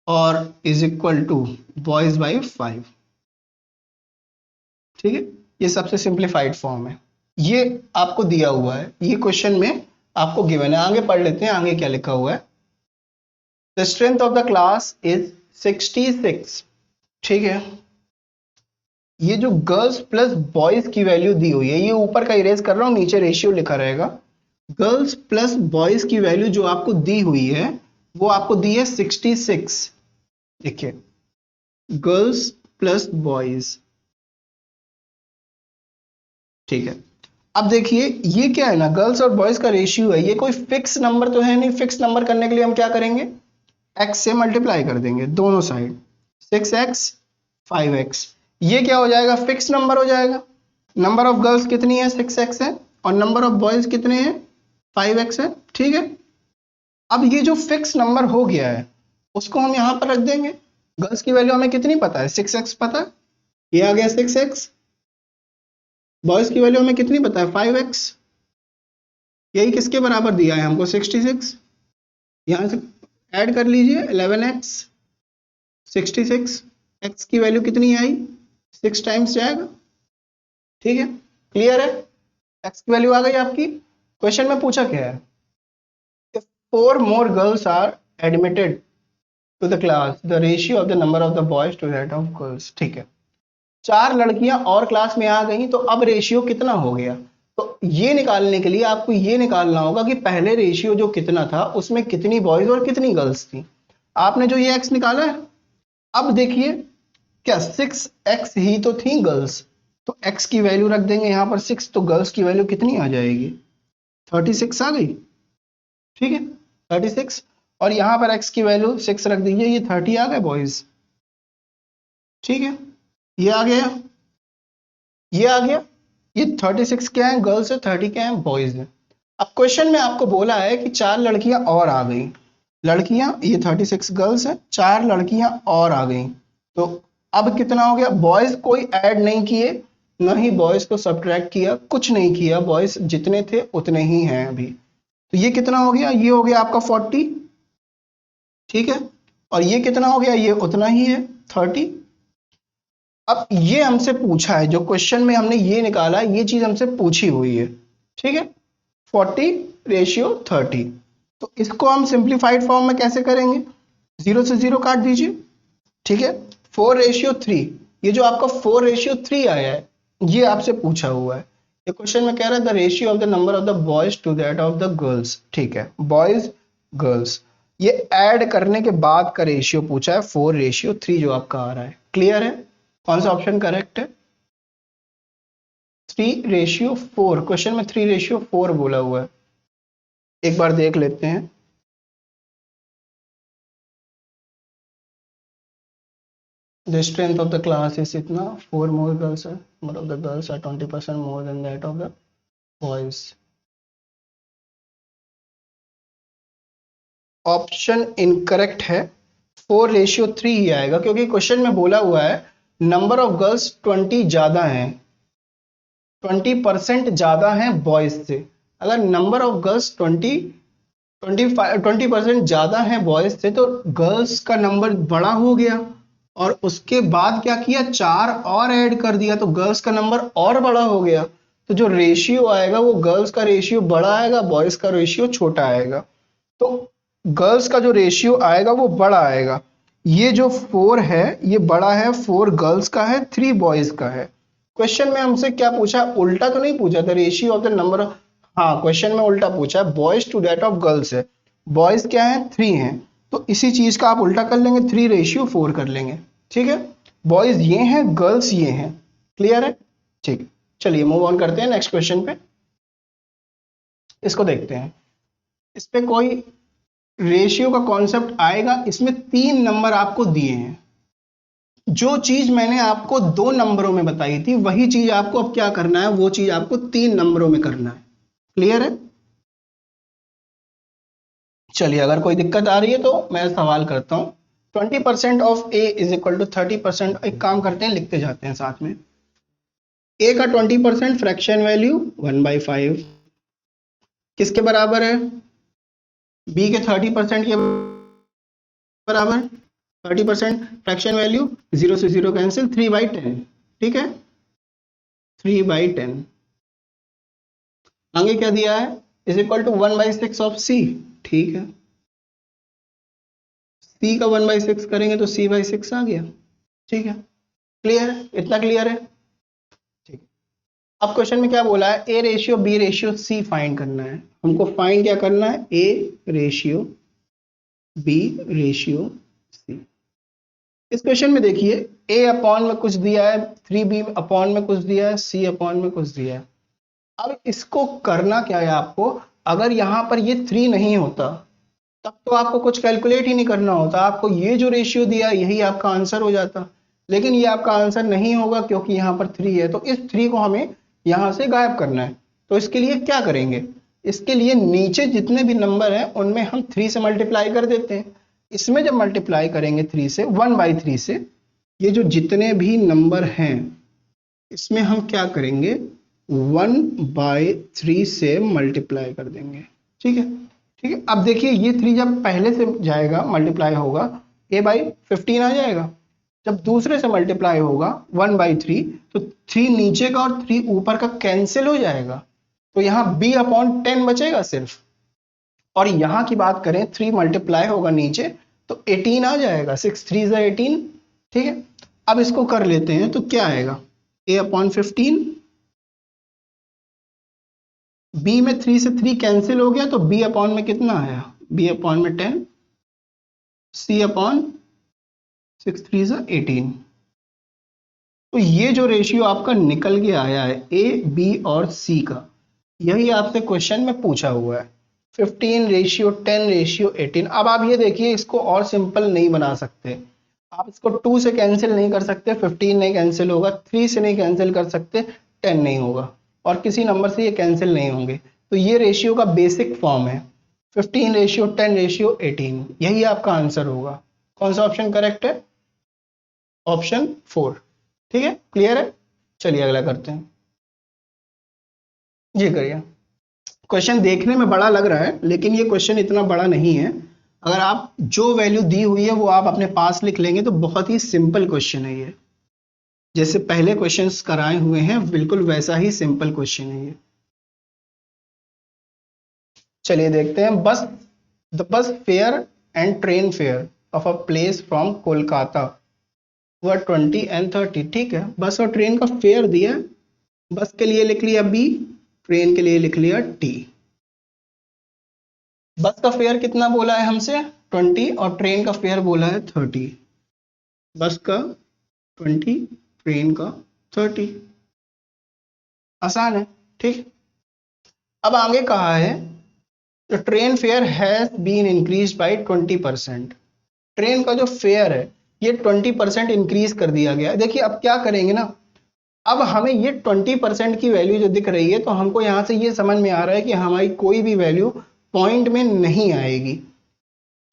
और is equal to boys by 5। ठीक है, ये सबसे सिंप्लीफाइड फॉर्म है, ये आपको दिया हुआ है, ये क्वेश्चन में आपको गिवन है। आगे पढ़ लेते हैं, आगे क्या लिखा हुआ है। The strength of the class is 66। ठीक है, ये जो गर्ल्स प्लस बॉयज की वैल्यू दी हुई है, ये ऊपर का इरेज कर रहा हूं, नीचे रेशियो लिखा रहेगा। गर्ल्स प्लस बॉयज की वैल्यू जो आपको दी हुई है वो आपको दी है 66। देखिए, गर्ल्स प्लस बॉयज। ठीक है, अब देखिए ये क्या है ना, गर्ल्स और बॉयज का रेशियो है, ये कोई फिक्स नंबर तो है नहीं। फिक्स नंबर करने के लिए हम क्या करेंगे, x से मल्टीप्लाई कर देंगे दोनों साइड, 6x 5x, ये क्या हो जाएगा, फिक्स नंबर हो जाएगा। नंबर ऑफ गर्ल्स कितनी है 6x है, और नंबर ऑफ बॉयज कितने हैं 5x है। ठीक है, अब ये जो फिक्स नंबर हो गया है उसको हम यहां पर रख देंगे। गर्ल्स की वैल्यू हमें कितनी पता है, 6x पता है, ये आ गया 6x। बॉयज की वैल्यू हमें कितनी पता है 5x, यही किसके बराबर दिया है हमको 66। यहां से ऐड कर लीजिए 11x 66, x की वैल्यू कितनी आई 6 टाइम्स जाएगा। ठीक है, क्लियर है, x की वैल्यू आ गई आपकी। क्वेश्चन में पूछा क्या है, if 4 more girls are admitted to the class the ratio of the number of the boys to that of girls। ठीक है, 4 लड़कियां और क्लास में आ गई तो अब रेशियो कितना हो गया, तो ये निकालने के लिए आपको ये निकालना होगा कि पहले रेशियो जो कितना था उसमें कितनी बॉयज और कितनी गर्ल्स थी। आपने जो ये x निकाला है, अब देखिए क्या 6x ही तो थी गर्ल्स, तो x की वैल्यू रख देंगे यहां पर 6, तो गर्ल्स की वैल्यू कितनी आ जाएगी 36 आ गई। ठीक है, 36, और यहां पर x की वैल्यू 6 रख दीजिए, ये 30 आ गए बॉयज। ठीक है, ये आ गया, ये आ गया, ये 36 क्या है गर्ल्स है, 30 क्या है बॉयज है। अब क्वेश्चन में आपको बोला है कि 4 लड़कियां और आ गई, लड़कियां ये 36 गर्ल्स है, 4 लड़कियां और आ गई, तो अब कितना हो गया, बॉयज कोई ऐड नहीं किए, ना ही बॉयज को सब्ट्रैक्ट किया, कुछ नहीं किया, बॉयज जितने थे उतने ही हैं अभी। तो ये कितना हो गया, ये हो गया आपका 40। ठीक है, और ये कितना हो गया, ये उतना ही है 30। अब ये हमसे पूछा है, जो क्वेश्चन में हमने ये निकाला है, ये चीज हमसे पूछी हुई है। ठीक है, 40:30, तो इसको हम सिंप्लीफाइड फॉर्म में कैसे करेंगे, 0 से 0 काट दीजिए। ठीक है, 4:3, ये जो आपका 4:3 आया है ये आपसे पूछा हुआ है। ये क्वेश्चन में कह रहा है the ratio of the number of the boys to that of the girls. ठीक है, बॉयज गर्ल्स, ये ऐड करने के बाद का रेशियो पूछा है 4:3 जो आपका आ रहा है। क्लियर है, कौन सा ऑप्शन करेक्ट है, 3:4। क्वेश्चन में 3:4 बोला हुआ है, एक बार देख लेते हैं। The strength of the class is इतना, 4 more girls are, number of the girls are 20% more than that of the boys। Option incorrect है, 4:3 ही आएगा, क्योंकि क्वेश्चन में बोला हुआ है नंबर ऑफ गर्ल्स 20 ज्यादा हैं, 20% ज्यादा हैं बॉयज से। अगर नंबर ऑफ गर्ल्स 20% ज्यादा हैं बॉयज से तो गर्ल्स का नंबर बड़ा हो गया, और उसके बाद क्या किया, 4 और ऐड कर दिया तो गर्ल्स का नंबर और बड़ा हो गया। तो जो रेशियो आएगा वो गर्ल्स का रेशियो बड़ा आएगा, बॉयज का रेशियो छोटा आएगा। तो गर्ल्स का जो रेशियो आएगा वो बड़ा आएगा। ये जो 4 है ये बड़ा है, 4 गर्ल्स का है, 3 बॉयज का है। क्वेश्चन में हमसे क्या पूछा, उल्टा तो नहीं पूछा था, रेशियो ऑफ द नंबर, हाँ क्वेश्चन में उल्टा पूछा है, boys to that of girls है। बॉयज क्या है, 3 हैं, तो इसी चीज का आप उल्टा कर लेंगे, 3:4 कर लेंगे। ठीक है, बॉयज ये हैं, गर्ल्स ये हैं। क्लियर है? ठीक है, चलिए मूव ऑन करते हैं नेक्स्ट क्वेश्चन पे। इसको देखते हैं, इस पे कोई रेशियो का कॉन्सेप्ट आएगा। इसमें 3 नंबर आपको दिए हैं। जो चीज मैंने आपको 2 नंबरों में बताई थी वही चीज आपको अब क्या करना है, वो चीज आपको 3 नंबरों में करना है। क्लियर है? चलिए, अगर कोई दिक्कत आ रही है तो मैं सवाल करता हूं। 20% of A is equal to 30%। एक काम करते हैं, लिखते जाते हैं साथ में। ए का 20% फ्रैक्शन वैल्यू 1/5 किसके बराबर है, बी के 30% के बराबर। 30% फ्रैक्शन वैल्यू 0 से 0 कैंसिल, 3/10। ठीक है, 3/10। आगे क्या दिया है, इज इक्वल टू 1/6 ऑफ सी। ठीक है, सी का 1/6 करेंगे तो c/6 आ गया। ठीक है, क्लियर है? इतना क्लियर है? ठीक है, अब क्वेश्चन में क्या बोला है, A ratio B ratio C find करना है। हमको फाइंड क्या करना है, A ratio B ratio C. इस क्वेश्चन में देखिए, ए अपॉन में कुछ दिया है, 3b अपॉन में कुछ दिया है, सी अपॉन में कुछ दिया है। अब इसको करना क्या है आपको, अगर यहां पर ये 3 नहीं होता तब तो आपको कुछ कैलकुलेट ही नहीं करना होता, आपको ये जो रेशियो दिया है यही आपका आंसर हो जाता। लेकिन ये आपका आंसर नहीं होगा क्योंकि यहाँ पर 3 है, तो इस 3 को हमें यहाँ से गायब करना है। तो इसके लिए क्या करेंगे, इसके लिए नीचे जितने भी नंबर हैं उनमें हम 3 से मल्टीप्लाई कर देते हैं। इसमें जब मल्टीप्लाई करेंगे 3 से, 1/3 से, ये जो जितने भी नंबर हैं इसमें हम क्या करेंगे, 1/3 से मल्टीप्लाई कर देंगे। ठीक है, ठीक है। अब देखिए ये 3 जब पहले से जाएगा मल्टीप्लाई होगा, a/15 आ जाएगा। जब दूसरे से मल्टीप्लाई होगा 1/3, तो 3 नीचे का और 3 ऊपर का कैंसिल हो जाएगा, तो यहाँ b/10 बचेगा सिर्फ। और यहाँ की बात करें, 3 मल्टीप्लाई होगा नीचे तो 18 आ जाएगा, 6 3 ज़ा 18। ठीक है, अब इसको कर लेते हैं तो क्या आएगा, a/15, b में 3 से 3 कैंसिल हो गया तो b अपॉन में कितना आया, b/10, c/6 3 ज़ा 18। तो ये जो रेशियो आपका निकल के आया है ए बी और सी का, यही आपसे क्वेश्चन में पूछा हुआ है, 15:10:18। अब आप ये देखिए, इसको और सिंपल नहीं बना सकते आप, इसको 2 से कैंसिल नहीं कर सकते, 15 नहीं कैंसिल होगा, 3 से नहीं कैंसिल कर सकते, 10 नहीं होगा, और किसी नंबर से ये कैंसिल नहीं होंगे। तो ये रेशियो का बेसिक फॉर्म है 15:10:18। यही आपका आंसर होगा। कौन सा ऑप्शन करेक्ट है, ऑप्शन 4। ठीक है, क्लियर है? चलिए अगला करते हैं। जी करिए। क्वेश्चन देखने में बड़ा लग रहा है लेकिन ये क्वेश्चन इतना बड़ा नहीं है। अगर आप जो वैल्यू दी हुई है वो आप अपने पास लिख लेंगे तो बहुत ही सिंपल क्वेश्चन है ये, जैसे पहले क्वेश्चंस कराए हुए हैं बिल्कुल वैसा ही सिंपल क्वेश्चन है ये। चलिए देखते हैं। The bus fair and train fair of a place from Kolkata were 20 and 30। ठीक है, बस और ट्रेन का फेयर दिया, बस के लिए लिख लिया बी, ट्रेन के लिए लिख लिया टी। बस का फेयर कितना बोला है हमसे, 20, और ट्रेन का फेयर बोला है 30। बस का 20, ट्रेन का 30। आसान है। ठीक, अब आगे कहा है the train fare has been increase by 20%। Train का जो फेयर है ये 20% इंक्रीज कर दिया गया है। देखिए अब क्या करेंगे ना, अब हमें ये 20% की वैल्यू जो दिख रही है तो हमको यहाँ से ये समझ में आ रहा है कि हमारी कोई भी वैल्यू पॉइंट में नहीं आएगी,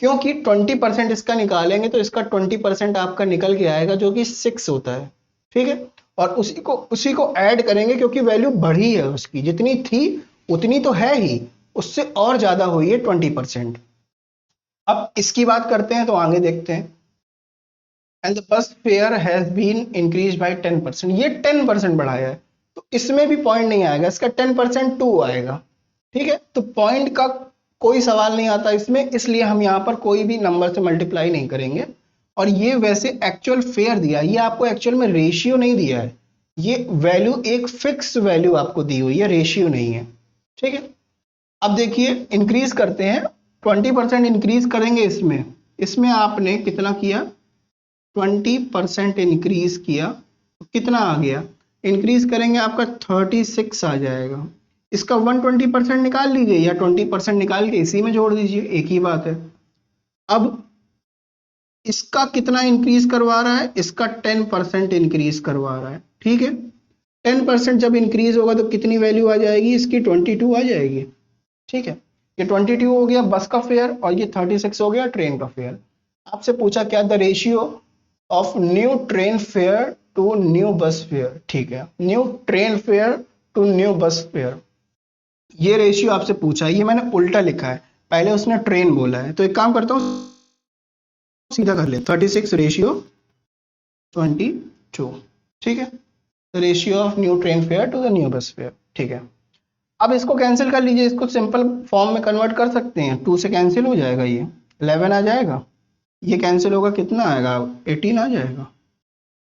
क्योंकि 20% इसका निकालेंगे तो इसका 20% आपका निकल के आएगा जो कि 6 होता है, ठीक है। और उसी को ऐड करेंगे क्योंकि वैल्यू बढ़ी है उसकी, जितनी थी उतनी तो है ही, उससे और ज्यादा हुई है 20%। अब इसकी बात करते हैं तो आगे देखते हैं। And the bus fare has been increase by 10%, ये 10% बढ़ाया है तो इसमें भी पॉइंट नहीं आएगा, इसका 10% 2 आएगा, ठीक है। तो पॉइंट का कोई सवाल नहीं आता इसमें, इसलिए हम यहाँ पर कोई भी नंबर से मल्टीप्लाई नहीं करेंगे। और ये वैसे एक्चुअल फेयर दिया, ये आपको एक्चुअल में रेशियो नहीं दिया है, ये वैल्यू एक फिक्स वैल्यू आपको दी हुई है, रेशियो नहीं है, ठीक है। अब देखिए इंक्रीज करते हैं, 20% इंक्रीज करेंगे इसमें, इसमें आपने कितना किया, 20% इंक्रीज किया तो कितना आ गया, इंक्रीज करेंगे आपका 36 आ जाएगा। इसका 120% निकाल लीजिए या 20% निकाल के इसी में जोड़ दीजिए, एक ही बात है। अब इसका कितना इंक्रीज करवा रहा है, इसका 10% इंक्रीज करवा रहा है, ठीक है। 10% जब इंक्रीज होगा तो कितनी वैल्यू आ जाएगी इसकी, 22 आ जाएगी, ठीक है। ये 22 हो गया बस का फेयर और ये 36 हो गया ट्रेन का फेयर। आपसे पूछा क्या, the ratio of new train fare to new bus fare, ठीक है, new train fare to new bus fare, ये रेशियो आपसे पूछा है, ये मैंने उल्टा लिखा है, पहले उसने ट्रेन बोला है, तो एक काम करता हूँ सीधा कर ले, 36 रेशियो 22, ठीक है, ratio of new train fare to the new bus fare, ठीक है। अब इसको कैंसिल कर लीजिए, इसको सिंपल फॉर्म में कन्वर्ट कर सकते हैं, 2 से कैंसिल हो जाएगा, ये 11 आ जाएगा, ये कैंसिल होगा कितना आएगा, 18 आ जाएगा,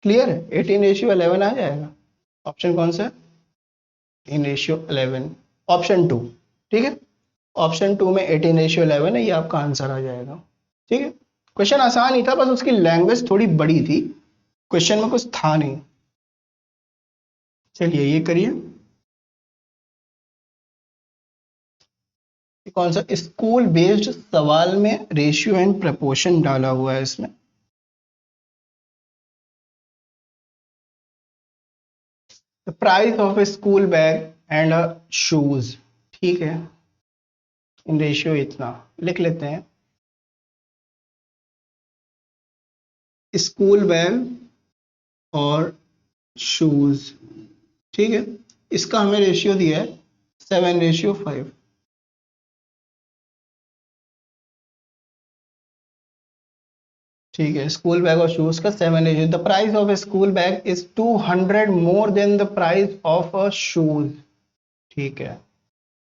क्लियर है, 18:11 आ जाएगा। ऑप्शन कौन सा है, 18:11, ऑप्शन 2, ठीक है, ऑप्शन 2 में 18:11 है, ये आपका आंसर आ जाएगा, ठीक है। क्वेश्चन आसान ही था, बस उसकी लैंग्वेज थोड़ी बड़ी थी, क्वेश्चन में कुछ था नहीं। चलिए ये करिए, कौन सा, स्कूल बेस्ड सवाल में रेशियो एंड प्रपोर्शन डाला हुआ है इसमें। The price of A school bag and a shoes, ठीक है, इन रेशियो इतना लिख लेते हैं, स्कूल बैग और शूज, ठीक है, इसका हमें रेशियो दिया है 7:5, ठीक है, स्कूल बैग और शूज का 7:, the price of A school bag is 200 more than the price of a shoes, ठीक है,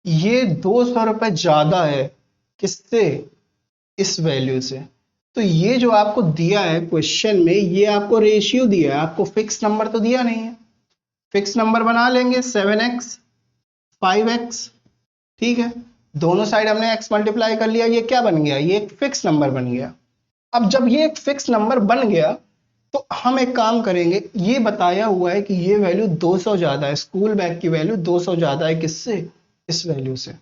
ये 200 रुपए ज्यादा है किससे, इस वैल्यू से। तो ये जो आपको दिया है क्वेश्चन में, ये आपको रेशियो दिया है, आपको फिक्स नंबर तो दिया नहीं है, फिक्स नंबर बना लेंगे 7x 5x, ठीक है, दोनों साइड हमने x मल्टीप्लाई कर लिया, ये क्या बन गया, ये एक फिक्स नंबर बन गया। अब जब ये एक फिक्स नंबर बन गया तो हम एक काम करेंगे, ये बताया हुआ है कि ये वैल्यू 200 ज्यादा है, स्कूल बैग की वैल्यू 200 ज्यादा है किससे, इस वैल्यू से।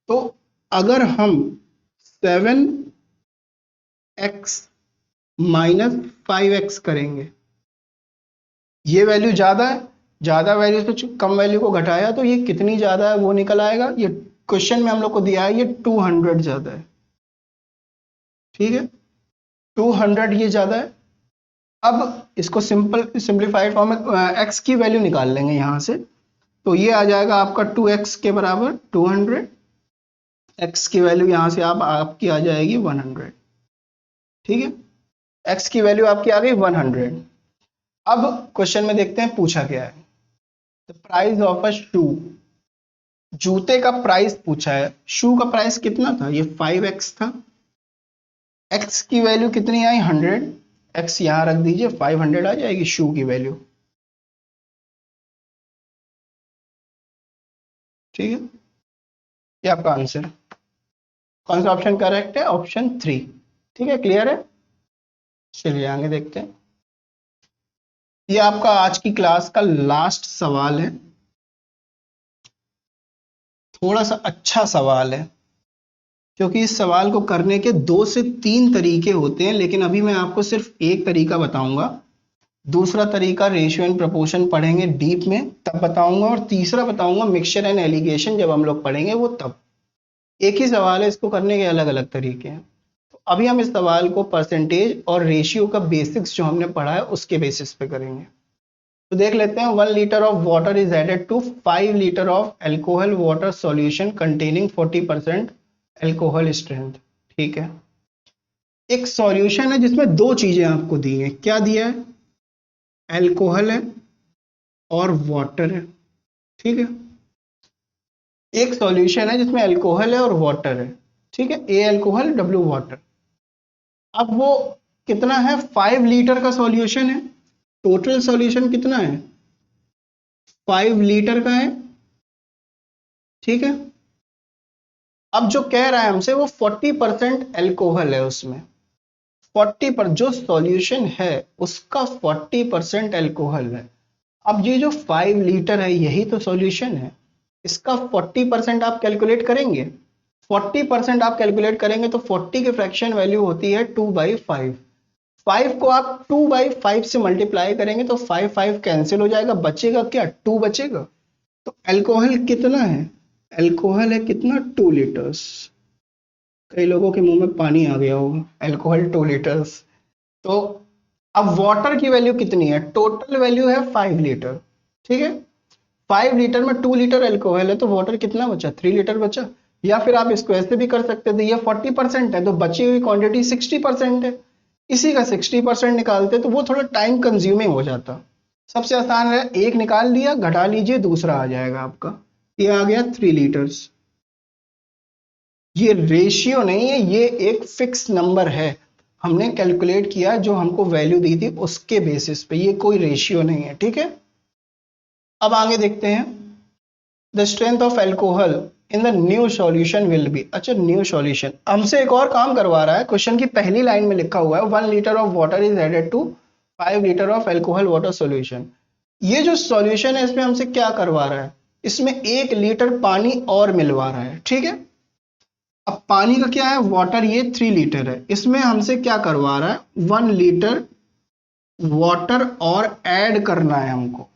तो अगर हम 7x माइनस 5x करेंगे, ये वैल्यू ज्यादा है, ज्यादा वैल्यू से कम वैल्यू को घटाया तो ये कितनी ज्यादा है वो निकल आएगा, ये क्वेश्चन में हम लोग को दिया है ये 200 ज्यादा है, ठीक है, 200 ये ज्यादा है। अब इसको सिंप्लीफाइड फॉर्म में x की वैल्यू निकाल लेंगे यहां से, तो ये आ जाएगा आपका 2x के बराबर 200, x की वैल्यू यहां से आपकी आ जाएगी 100, ठीक है, x की वैल्यू आपकी आ गई 100। अब क्वेश्चन में देखते हैं पूछा क्या है, द प्राइस ऑफ अ शू, जूते का प्राइस पूछा है, शू का प्राइस कितना था, ये 5x था, x की वैल्यू कितनी आई 100, x यहां रख दीजिए, 500 आ जाएगी शू की वैल्यू, ठीक है, ये आपका आंसर। कौन सा ऑप्शन करेक्ट है, ऑप्शन 3, ठीक है, क्लियर है। चलिए आगे देखते हैं, ये आपका आज की क्लास का लास्ट सवाल है, थोड़ा सा अच्छा सवाल है, क्योंकि इस सवाल को करने के 2 से 3 तरीके होते हैं, लेकिन अभी मैं आपको सिर्फ एक तरीका बताऊंगा, दूसरा तरीका रेशियो एंड प्रोपोर्शन पढ़ेंगे डीप में तब बताऊंगा, और तीसरा बताऊंगा मिक्सचर एंड एलिगेशन जब हम लोग पढ़ेंगे वो तब। एक ही सवाल है, इसको करने के अलग अलग तरीके हैं। तो अभी हम इस सवाल को परसेंटेज और रेशियो का बेसिक्स जो हमने पढ़ा है उसके बेसिस पे करेंगे। तो देख लेते हैं, 1 litre of water is added to 5 litre of alcohol water solution containing 40% alcohol strength. ठीक है, एक सॉल्यूशन है जिसमें दो चीजें आपको दी हैं। क्या दिया है? एल्कोहल है और वाटर है। ठीक है, एक सॉल्यूशन है जिसमें एल्कोहल है और वाटर है। ठीक है, ए एल्कोहल डब्ल्यू वाटर। अब वो कितना है? 5 लीटर का सॉल्यूशन है। टोटल सॉल्यूशन कितना है? 5 लीटर का है। ठीक है, अब जो कह रहा है हमसे वो 40% एल्कोहल है उसमें। 40% जो सॉल्यूशन है उसका 40% एल्कोहल है। अब ये जो 5 लीटर है यही तो सॉल्यूशन है, इसका 40% आप कैलकुलेट करेंगे। 40% आप कैलकुलेट करेंगे तो 40 की फ्रैक्शन वैल्यू होती है 2/5। 5 को आप 2/5 से मल्टीप्लाई करेंगे तो 5 कैंसिल हो जाएगा, बचेगा क्या? 2 बचेगा। तो एल्कोहल कितना है? एल्कोहल है कितना? 2 लीटर्स। कई लोगों के मुंह में पानी आ गया होगा। Alcohol 2 litres. तो अब वाटर की वैल्यू कितनी है? टोटल वैल्यू है 5 लीटर। ठीक है, 5 लीटर में 2 लीटर एल्कोहल है तो वाटर कितना बचा? 3 लीटर बचा। या फिर आप इसको ऐसे भी कर सकते थे, ये 40% है तो बची हुई क्वांटिटी 60% है, इसी का 60% निकालते तो वो थोड़ा टाइम कंज्यूमिंग हो जाता। सबसे आसान है, एक निकाल लिया, घटा लीजिए, दूसरा आ जाएगा आपका। ये आ गया 3 लीटर्स। ये रेशियो नहीं है, ये एक फिक्स नंबर है, हमने कैलकुलेट किया जो हमको वैल्यू दी थी उसके बेसिस पे, ये कोई रेशियो नहीं है। ठीक है, अब आगे देखते हैं। The strength of alcohol in the new solution will be. अच्छा, न्यू सॉल्यूशन हमसे एक और काम करवा रहा है। क्वेश्चन की पहली लाइन में लिखा हुआ है 1 litre of water is added to 5 litre of alcohol water solution. ये जो सॉल्यूशन है इसमें हमसे क्या करवा रहा है? इसमें 1 लीटर पानी और मिलवा रहा है। ठीक है, अब पानी का क्या है? वाटर, ये 3 लीटर है, इसमें हमसे क्या करवा रहा है? 1 लीटर वाटर और ऐड करना है हमको।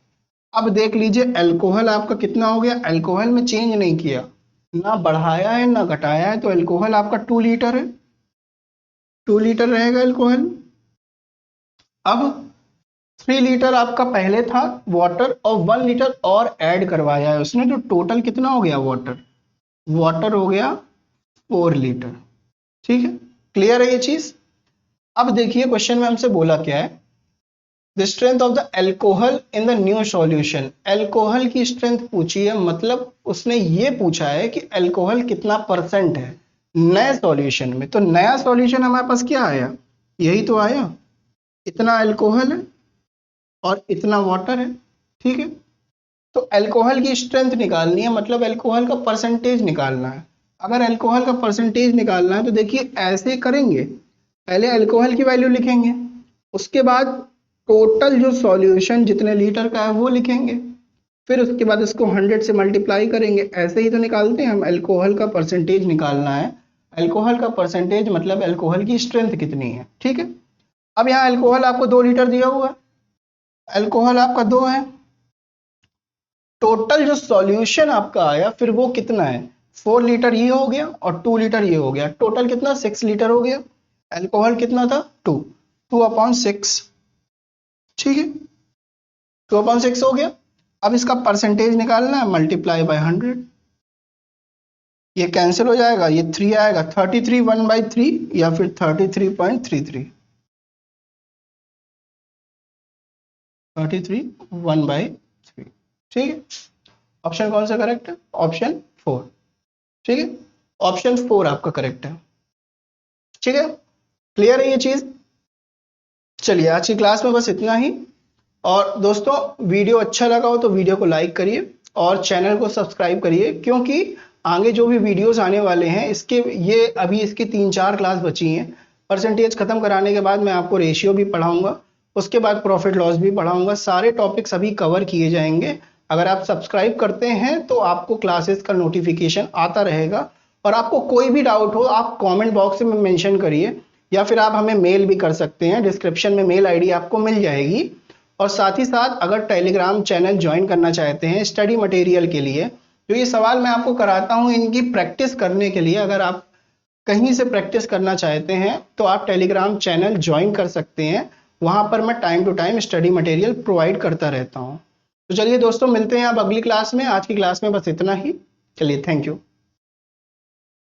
अब देख लीजिए अल्कोहल आपका कितना हो गया? अल्कोहल में चेंज नहीं किया, ना बढ़ाया है ना घटाया है, तो अल्कोहल आपका 2 लीटर है, 2 लीटर रहेगा अल्कोहल। अब 3 लीटर आपका पहले था वाटर और 1 लीटर और ऐड करवाया है उसने, तो टोटल कितना हो गया? वाटर, वाटर हो गया 4 लीटर। ठीक है, क्लियर है ये चीज? अब देखिए क्वेश्चन में हमसे बोला क्या है? The strength of the alcohol in the new solution. Alcohol की स्ट्रेंथ पूछी है, मतलब उसने ये पूछा है कि एल्कोहल कितना परसेंट है नए सॉल्यूशन में। तो नया सॉल्यूशन हमारे पास क्या आया? यही तो आया, इतना एल्कोहल है और इतना वाटर है। ठीक है, तो अल्कोहल की स्ट्रेंथ निकालनी है, मतलब अल्कोहल का परसेंटेज निकालना है। अगर अल्कोहल का परसेंटेज निकालना है तो देखिए ऐसे करेंगे, पहले अल्कोहल की वैल्यू लिखेंगे, उसके बाद टोटल जो सॉल्यूशन जितने लीटर का है वो लिखेंगे, फिर उसके बाद इसको 100 से मल्टीप्लाई करेंगे। ऐसे ही तो निकालते हैं हम, अल्कोहल का परसेंटेज निकालना है। अल्कोहल का परसेंटेज मतलब अल्कोहल की स्ट्रेंथ कितनी है। ठीक है, अब यहाँ अल्कोहल आपको 2 लीटर दिया हुआ है, अल्कोहल आपका 2 है, टोटल जो सॉल्यूशन आपका आया फिर वो कितना है? 4 लीटर ये हो गया और 2 लीटर ये हो गया, टोटल कितना? 6 लीटर हो गया। अल्कोहल कितना था? 2/6। ठीक है, 2/6 हो गया। अब इसका परसेंटेज निकालना है, मल्टीप्लाई बाय 100, ये कैंसिल हो जाएगा, ये 3 आएगा, 33 1/3 या फिर 33.33, 33 1/3। ठीक है, ऑप्शन कौन सा करेक्ट है? ऑप्शन 4। ठीक है, ऑप्शन 4 आपका करेक्ट है। ठीक है, क्लियर है ये चीज? चलिए आज की क्लास में बस इतना ही। और दोस्तों वीडियो अच्छा लगा हो तो वीडियो को लाइक करिए और चैनल को सब्सक्राइब करिए, क्योंकि आगे जो भी वीडियोस आने वाले हैं इसके ये अभी इसकी 3-4 क्लास बची हैं। परसेंटेज खत्म कराने के बाद मैं आपको रेशियो भी पढ़ाऊंगा, उसके बाद प्रॉफिट लॉस भी पढ़ाऊंगा, सारे टॉपिक्स अभी कवर किए जाएंगे। अगर आप सब्सक्राइब करते हैं तो आपको क्लासेस का नोटिफिकेशन आता रहेगा। और आपको कोई भी डाउट हो आप कमेंट बॉक्स में मेंशन करिए, या फिर आप हमें मेल भी कर सकते हैं, डिस्क्रिप्शन में मेल आईडी आपको मिल जाएगी। और साथ ही साथ अगर टेलीग्राम चैनल ज्वाइन करना चाहते हैं स्टडी मटेरियल के लिए, जो ये सवाल मैं आपको कराता हूँ इनकी प्रैक्टिस करने के लिए, अगर आप कहीं से प्रैक्टिस करना चाहते हैं तो आप टेलीग्राम चैनल ज्वाइन कर सकते हैं। वहां पर मैं time to time study material provide करता रहता हूं। तो चलिए दोस्तों, मिलते हैं अब अगली क्लास में। आज की क्लास में बस इतना ही। चलिए, थैंक यू।